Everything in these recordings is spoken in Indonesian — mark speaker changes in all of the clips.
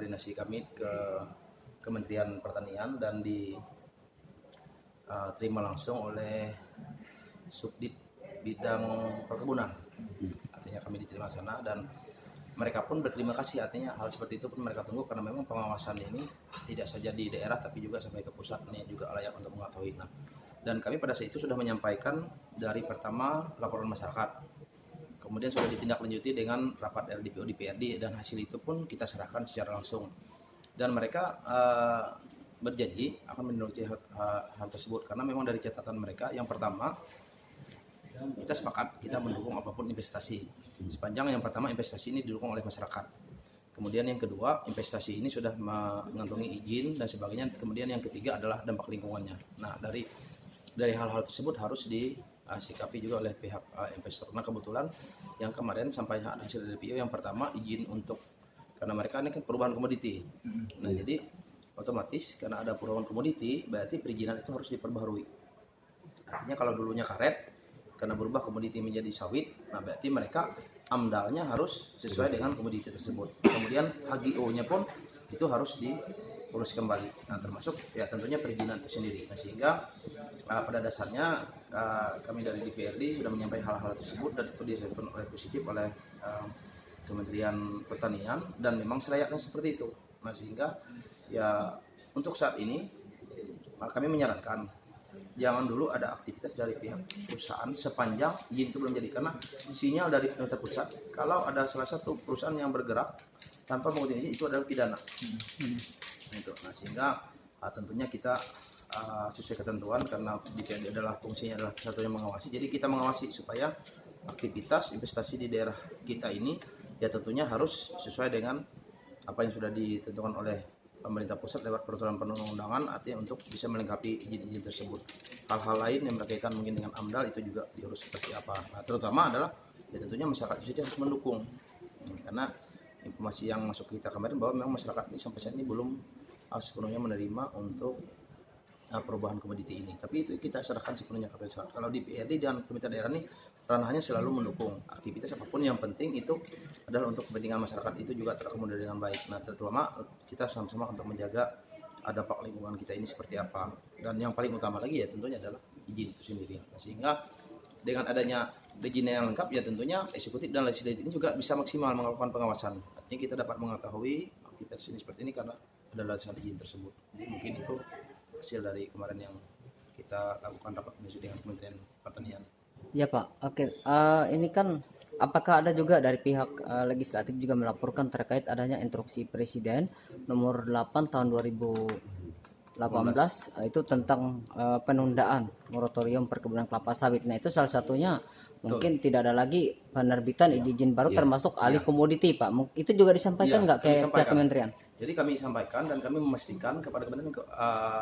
Speaker 1: koordinasi kami ke Kementerian Pertanian dan diterima langsung oleh Subdit Bidang Perkebunan. Artinya kami diterima sana dan mereka pun berterima kasih, artinya hal seperti itu pun mereka tunggu karena memang pengawasan ini tidak saja di daerah tapi juga sampai ke pusat, ini juga layak untuk mengetahui. Nah, dan kami pada saat itu sudah menyampaikan dari pertama laporan masyarakat, kemudian sudah ditindaklanjuti dengan rapat RDPO DPRD dan hasil itu pun kita serahkan secara langsung dan mereka berjanji akan menindaklanjuti hal tersebut karena memang dari catatan mereka yang pertama kita sepakat kita mendukung apapun investasi sepanjang yang pertama investasi ini didukung oleh masyarakat, kemudian yang kedua investasi ini sudah mengantongi izin dan sebagainya, kemudian yang ketiga adalah dampak lingkungannya. Nah dari hal-hal tersebut harus disikapi juga oleh pihak investor. Nah kebetulan yang kemarin sampai hasil RDPO yang pertama izin untuk karena mereka ini kan perubahan komoditi. Nah jadi otomatis karena ada perubahan komoditi berarti perizinan itu harus diperbaharui. Artinya kalau dulunya karet karena berubah komoditi menjadi sawit, nah berarti mereka amdalnya harus sesuai dengan komoditi tersebut. Kemudian HGO-nya pun itu harus diurus kembali. Nah termasuk ya tentunya perizinan itu sendiri. Nah sehingga pada dasarnya kami dari DPRD sudah menyampaikan hal-hal tersebut dan itu direspon oleh positif oleh Kementerian Pertanian dan memang selayaknya seperti itu. Nah sehingga ya untuk saat ini kami menyarankan jangan dulu ada aktivitas dari pihak perusahaan sepanjang izin itu belum jadi, karena sinyal dari pemerintah pusat kalau ada salah satu perusahaan yang bergerak tanpa mengikuti izin itu adalah pidana. Nah sehingga tentunya kita sesuai ketentuan karena DPRD adalah fungsinya adalah satunya mengawasi, jadi kita mengawasi supaya aktivitas investasi di daerah kita ini ya tentunya harus sesuai dengan apa yang sudah ditentukan oleh pemerintah pusat lewat peraturan perundang-undangan, artinya untuk bisa melengkapi izin-izin tersebut. Hal-hal lain yang berkaitan mungkin dengan AMDAL itu juga diurus seperti apa. Nah, terutama adalah ya tentunya masyarakat itu harus mendukung. Karena informasi yang masuk kita kemarin bahwa memang masyarakat ini sampai saat ini belum sepenuhnya menerima untuk perubahan komoditi ini. Tapi itu kita serahkan sepenuhnya ke masyarakat. Kalau di PRD dan pemerintah daerah ini ranahnya selalu mendukung aktivitas apapun, yang penting itu adalah untuk kepentingan masyarakat, itu juga terakomodir dengan baik. Nah terutama kita sama-sama untuk menjaga dampak lingkungan kita ini seperti apa, dan yang paling utama lagi ya tentunya adalah izin itu sendiri. Nah, sehingga dengan adanya izin yang lengkap ya tentunya eksekutif dan legislatif ini juga bisa maksimal melakukan pengawasan. Artinya kita dapat mengetahui aktivitas ini seperti ini karena ada laksana izin tersebut. Jadi mungkin itu hasil dari kemarin yang kita lakukan rapat koordinasi dengan Kementerian Pertanian.
Speaker 2: Ya Pak, oke. Ini kan apakah ada juga dari pihak legislatif juga melaporkan terkait adanya instruksi Presiden nomor 8 tahun 2018 itu tentang penundaan moratorium perkebunan kelapa sawit. Nah itu salah satunya mungkin tidak ada lagi penerbitan izin baru termasuk alih komoditi Pak. Itu juga disampaikan nggak ke pihak kementerian?
Speaker 1: Jadi kami sampaikan dan kami memastikan kepada Kementerian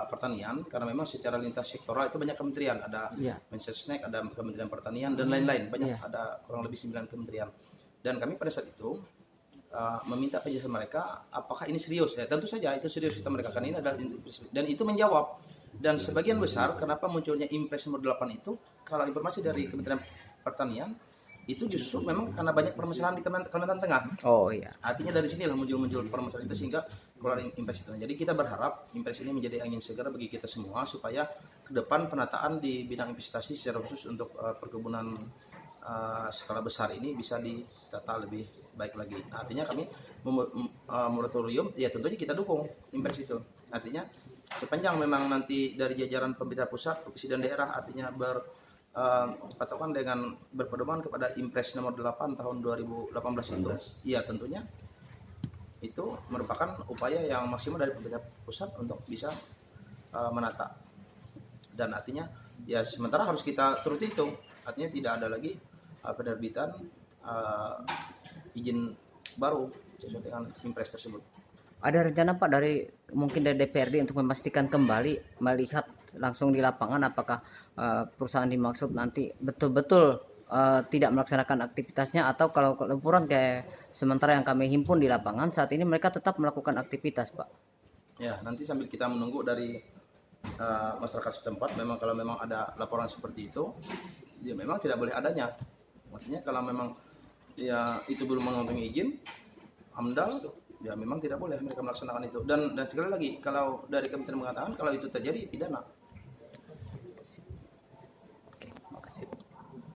Speaker 1: Pertanian karena memang secara lintas sektoral itu banyak kementerian, ada Mensesnek, ada Kementerian Pertanian dan lain-lain, banyak ada kurang lebih 9 kementerian. Dan kami pada saat itu meminta penjelasan mereka apakah ini serius. Ya tentu saja itu serius, kita mereka kan ini adalah dan itu menjawab. Dan sebagian besar kenapa munculnya Impres nomor 8 itu, kalau informasi dari Kementerian Pertanian itu justru memang karena banyak permasalahan di Kalimantan Tengah.
Speaker 2: Oh iya.
Speaker 1: Artinya dari sinilah muncul permasalahan itu sehingga keluar Impres itu. Jadi kita berharap Impres ini menjadi angin segar bagi kita semua supaya ke depan penataan di bidang investasi secara khusus untuk perkebunan skala besar ini bisa ditata lebih baik lagi. Nah, artinya kami moratorium ya tentunya kita dukung Impres itu. Artinya sepanjang memang nanti dari jajaran pemerintah pusat, provinsi dan daerah artinya patokan dengan berpedoman kepada Impres nomor 8 tahun 2018 itu, ya tentunya itu merupakan upaya yang maksimal dari pemerintah pusat untuk bisa menata. Dan artinya ya sementara harus kita turuti itu, artinya tidak ada lagi penerbitan izin baru sesuai dengan Impres tersebut.
Speaker 2: Ada rencana Pak dari mungkin dari DPRD untuk memastikan kembali melihat langsung di lapangan apakah perusahaan dimaksud nanti betul-betul tidak melaksanakan aktivitasnya, atau kalau laporan kayak sementara yang kami himpun di lapangan saat ini mereka tetap melakukan aktivitas Pak?
Speaker 1: Ya nanti sambil kita menunggu dari masyarakat setempat, memang kalau memang ada laporan seperti itu ya memang tidak boleh adanya. Maksudnya kalau memang ya itu belum mengantongi izin AMDAL ya memang tidak boleh mereka melaksanakan itu. Dan sekali lagi, kalau dari kementerian mengatakan kalau itu terjadi pidana.